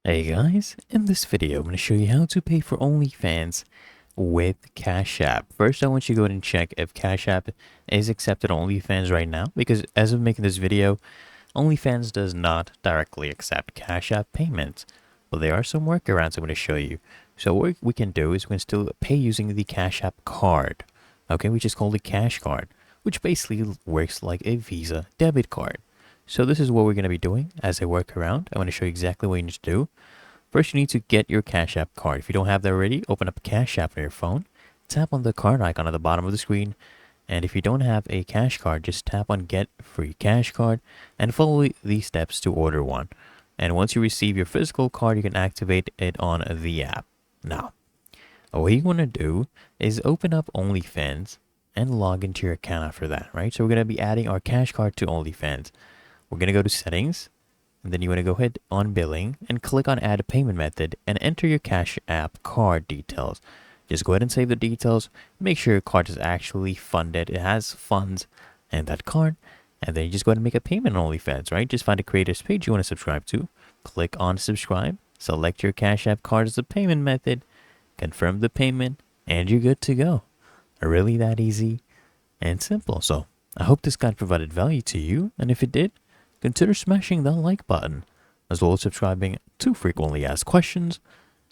Hey guys, in this video I'm going to show you how to pay for OnlyFans with Cash App. First I want you to go ahead and check if Cash App is accepted on OnlyFans right now, because as of making this video, OnlyFans does not directly accept Cash App payments. But there are some workarounds I'm going to show you. So what we can do is we can still pay using the Cash App card, okay, which is called a cash card, which basically works like a Visa debit card. So this is what we're going to be doing as a workaround. I want to show you exactly what you need to do. First, you need to get your Cash App card. If you don't have that already, open up Cash App on your phone. Tap on the card icon at the bottom of the screen. And if you don't have a cash card, just tap on Get Free Cash Card and follow these steps to order one. And once you receive your physical card, you can activate it on the app. Now, what you want to do is open up OnlyFans and log into your account after that, right? So we're going to be adding our cash card to OnlyFans. We're going to go to Settings, and then you want to go ahead on Billing and click on Add a Payment Method and enter your Cash App card details. Just go ahead and save the details. Make sure your card is actually funded. It has funds and that card. And then you just go ahead and make a payment on OnlyFans, right? Just find a creator's page you want to subscribe to. Click on Subscribe. Select your Cash App card as the payment method. Confirm the payment. And you're good to go. Really that easy and simple. So I hope this guide provided value to you. And if it did, consider smashing that like button, as well as subscribing to frequently asked questions,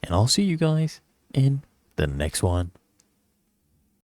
and I'll see you guys in the next one.